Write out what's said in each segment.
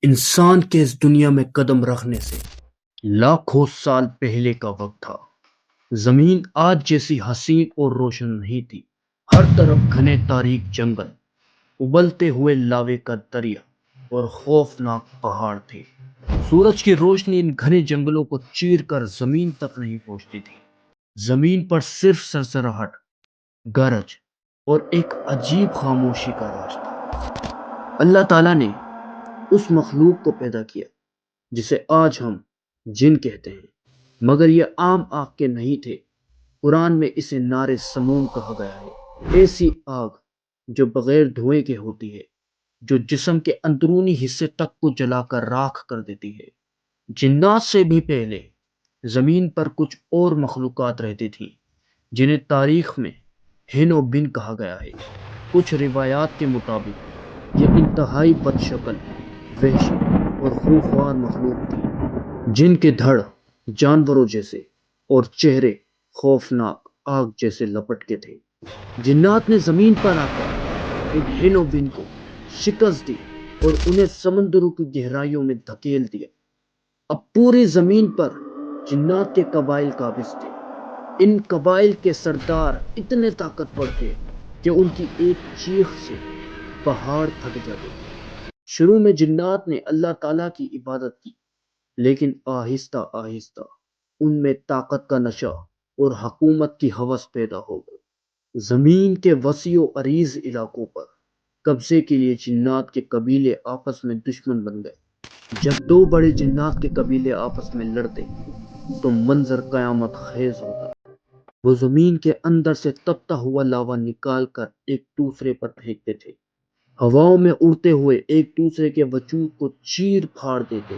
انسان کے اس دنیا میں قدم رکھنے سے لاکھوں سال پہلے کا وقت تھا۔ زمین آج جیسی حسین اور روشن نہیں تھی۔ ہر طرف گھنے تاریک جنگل، ابلتے ہوئے لاوے کا دریا اور خوفناک پہاڑ تھے۔ سورج کی روشنی ان گھنے جنگلوں کو چیر کر زمین تک نہیں پہنچتی تھی۔ زمین پر صرف سرسراہٹ، گرج اور ایک عجیب خاموشی کا راج تھا۔ اللہ تعالیٰ نے اس مخلوق کو پیدا کیا جسے آج ہم جن کہتے ہیں، مگر یہ عام آگ کے نہیں تھے۔ قرآن میں اسے نار سموم کہا گیا ہے۔ ایسی آگ جو بغیر دھوئیں کے ہوتی ہے، جو جسم کے اندرونی حصے تک کو جلا کر راکھ کر دیتی ہے۔ جنات سے بھی پہلے زمین پر کچھ اور مخلوقات رہتی تھیں جنہیں تاریخ میں ہن و بن کہا گیا ہے۔ کچھ روایات کے مطابق یہ انتہائی بد شکل، وحشی اور خوفوار مخلوق تھی، جن کے دھڑ جانوروں جیسے اور چہرے خوفناک آگ جیسے لپٹ کے تھے۔ جنات نے زمین پر آ کر ان ہن و بن کو شکست دی اور انہیں سمندروں کی گہرائیوں میں دھکیل دیا۔ اب پوری زمین پر جنات کے قبائل قابض تھے۔ ان قبائل کے سردار اتنے طاقتور تھے کہ ان کی ایک چیخ سے پہاڑ تھک جاتے تھے۔ شروع میں جنات نے اللہ تعالیٰ کی عبادت کی، لیکن آہستہ آہستہ ان میں طاقت کا نشہ اور حکومت کی ہوس پیدا ہو گئی۔ زمین کے وسیع و عریض علاقوں پر قبضے کے لیے جنات کے قبیلے آپس میں دشمن بن گئے۔ جب دو بڑے جنات کے قبیلے آپس میں لڑتے تو منظر قیامت خیز ہوتا۔ وہ زمین کے اندر سے تپتا ہوا لاوا نکال کر ایک دوسرے پر پھینکتے تھے۔ ہواؤں میں اڑتے ہوئے ایک دوسرے کے وجود کو چیر پھاڑ دیتے۔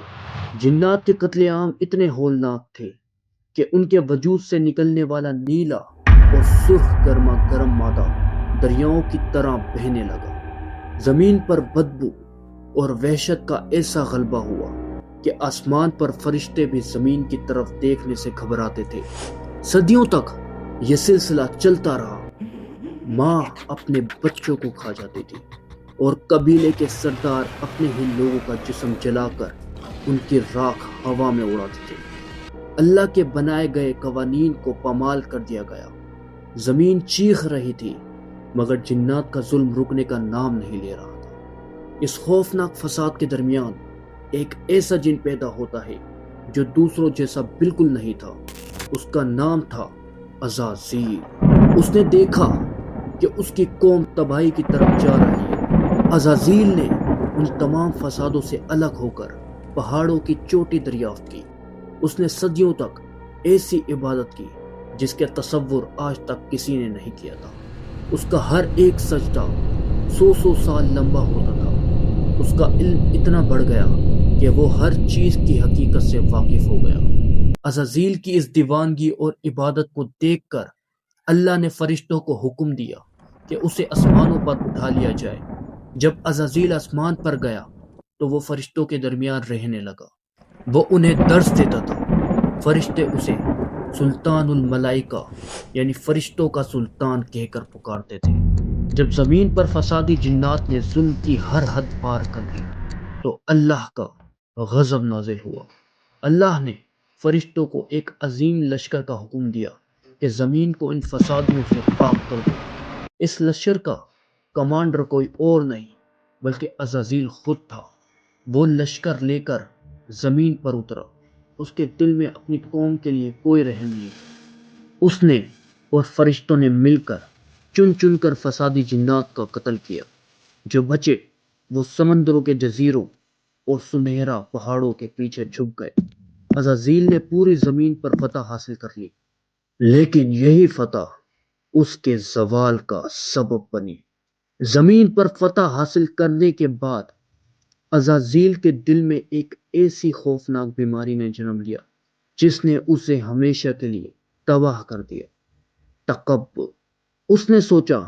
جنات کے قتل عام اتنے ہولناک تھے کہ ان کے وجود سے نکلنے والا نیلا اور سرخ گرما گرم مادہ دریاؤں کی طرح بہنے لگا۔ زمین پر بدبو اور وحشت کا ایسا غلبہ ہوا کہ آسمان پر فرشتے بھی زمین کی طرف دیکھنے سے گھبراتے تھے۔ صدیوں تک یہ سلسلہ چلتا رہا۔ ماں اپنے بچوں کو کھا جاتی تھی اور قبیلے کے سردار اپنے ہی لوگوں کا جسم جلا کر ان کی راکھ ہوا میں اڑاتے تھے۔ اللہ کے بنائے گئے قوانین کو پامال کر دیا گیا۔ زمین چیخ رہی تھی، مگر جنات کا ظلم رکنے کا نام نہیں لے رہا تھا۔ اس خوفناک فساد کے درمیان ایک ایسا جن پیدا ہوتا ہے جو دوسروں جیسا بالکل نہیں تھا۔ اس کا نام تھا عزازیل۔ اس نے دیکھا کہ اس کی قوم تباہی کی طرف جا رہی ہے۔ عزازیل نے ان تمام فسادوں سے الگ ہو کر پہاڑوں کی چوٹی دریافت کی۔ اس نے صدیوں تک ایسی عبادت کی جس کے تصور آج تک کسی نے نہیں کیا تھا۔ اس کا ہر ایک سجدہ 100 سال لمبا ہوتا تھا۔ اس کا علم اتنا بڑھ گیا کہ وہ ہر چیز کی حقیقت سے واقف ہو گیا۔ عزازیل کی اس دیوانگی اور عبادت کو دیکھ کر اللہ نے فرشتوں کو حکم دیا کہ اسے آسمانوں پر اٹھا لیا جائے۔ جب عزازیل آسمان پر گیا تو وہ فرشتوں کے درمیان رہنے لگا۔ وہ انہیں درس دیتا تھا۔ فرشتے اسے سلطان الملائکہ یعنی فرشتوں کا سلطان کہہ کر پکارتے تھے۔ جب زمین پر فسادی جنات نے ظلم کی ہر حد پار کر دی تو اللہ کا غضب نازل ہوا۔ اللہ نے فرشتوں کو ایک عظیم لشکر کا حکم دیا کہ زمین کو ان فسادیوں سے پاک کر دو۔ اس لشکر کا کمانڈر کوئی اور نہیں بلکہ عزازیل خود تھا۔ وہ لشکر لے کر زمین پر اترا۔ اس کے دل میں اپنی قوم کے لیے کوئی رحم نہیں۔ اس نے اور فرشتوں نے مل کر چن چن کر فسادی جنات کا قتل کیا۔ جو بچے وہ سمندروں کے جزیروں اور سنہرا پہاڑوں کے پیچھے چھپ گئے۔ عزازیل نے پوری زمین پر فتح حاصل کر لی، لیکن یہی فتح اس کے زوال کا سبب بنی۔ زمین پر فتح حاصل کرنے کے بعد عزازیل کے دل میں ایک ایسی خوفناک بیماری نے جنم لیا جس نے اسے ہمیشہ کے لیے تباہ کر دیا۔ تکبر۔ اس نے سوچا،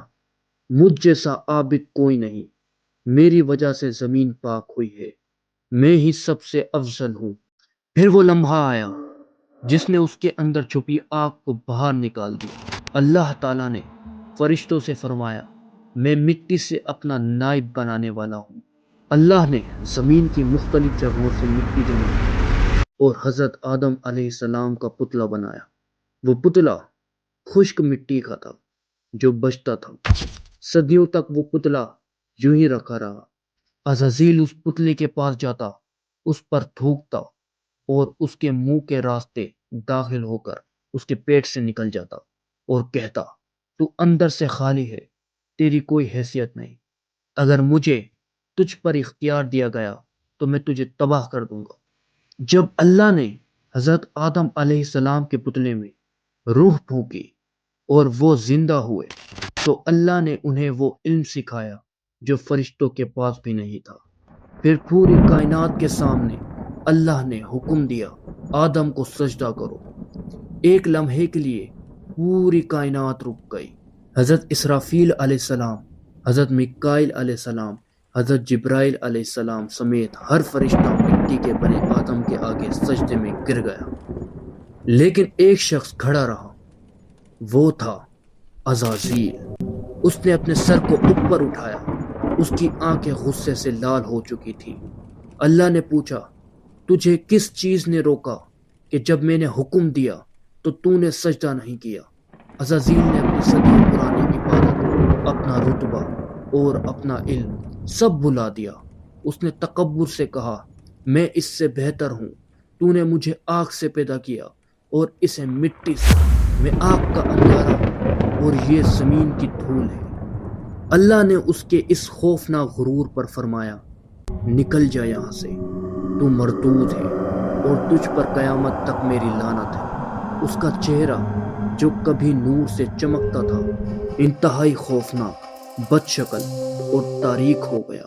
مجھ جیسا عابد کوئی نہیں، میری وجہ سے زمین پاک ہوئی ہے، میں ہی سب سے افضل ہوں۔ پھر وہ لمحہ آیا جس نے اس کے اندر چھپی آگ کو باہر نکال دیا۔ اللہ تعالیٰ نے فرشتوں سے فرمایا، میں مٹی سے اپنا نائب بنانے والا ہوں۔ اللہ نے زمین کی مختلف جگہوں سے مٹی جمع اور حضرت آدم علیہ السلام کا پتلا بنایا۔ وہ پتلا خشک مٹی کا تھا جو بجتا تھا۔ صدیوں تک وہ پتلا یوں ہی رکھا رہا۔ عزازیل اس پتلے کے پاس جاتا، اس پر تھوکتا اور اس کے منہ کے راستے داخل ہو کر اس کے پیٹ سے نکل جاتا اور کہتا، تو اندر سے خالی ہے، تیری کوئی حیثیت نہیں۔ اگر مجھے تجھ پر اختیار دیا گیا تو میں تجھے تباہ کر دوں گا۔ جب اللہ نے حضرت آدم علیہ السلام کے پتلے میں روح پھونکی اور وہ زندہ ہوئے تو اللہ نے انہیں وہ علم سکھایا جو فرشتوں کے پاس بھی نہیں تھا۔ پھر پوری کائنات کے سامنے اللہ نے حکم دیا، آدم کو سجدہ کرو۔ ایک لمحے کے لیے پوری کائنات رک گئی۔ حضرت اسرافیل علیہ السلام، حضرت میکائیل علیہ السلام، حضرت جبرائیل علیہ السلام سمیت ہر فرشتہ مٹی کے بنے آدم کے آگے سجدے میں گر گیا، لیکن ایک شخص کھڑا رہا، وہ تھا عزازیل۔ اس نے اپنے سر کو اوپر اٹھایا، اس کی آنکھیں غصے سے لال ہو چکی تھی۔ اللہ نے پوچھا، تجھے کس چیز نے روکا کہ جب میں نے حکم دیا تو نے سجدہ نہیں کیا؟ عزازیل نے اپنی صدیوں پرانی عبادت، اپنا رتبہ اور اپنا علم سب بھلا دیا۔ اس نے تکبر سے کہا، میں اس سے بہتر ہوں، تو نے مجھے آگ سے پیدا کیا اور اسے مٹی سے، میں آگ کا انگارہ ہوں اور یہ زمین کی دھول ہے۔ اللہ نے اس کے اس خوفناک غرور پر فرمایا، نکل جا یہاں سے، تو مردود ہے اور تجھ پر قیامت تک میری لعنت ہے۔ اس کا چہرہ جو کبھی نور سے چمکتا تھا انتہائی خوفناک، بد شکل اور تاریک ہو گیا۔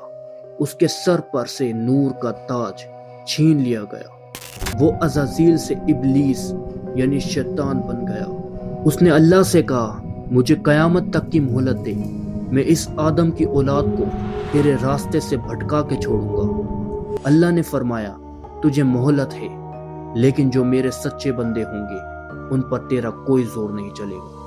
اس کے سر پر سے نور کا تاج چھین لیا گیا۔ وہ عزازیل سے ابلیس یعنی شیطان بن گیا۔ اس نے اللہ سے کہا، مجھے قیامت تک کی مہلت دے، میں اس آدم کی اولاد کو تیرے راستے سے بھٹکا کے چھوڑوں گا۔ اللہ نے فرمایا، تجھے مہلت ہے، لیکن جو میرے سچے بندے ہوں گے ان پر تیرا کوئی زور نہیں چلے گا۔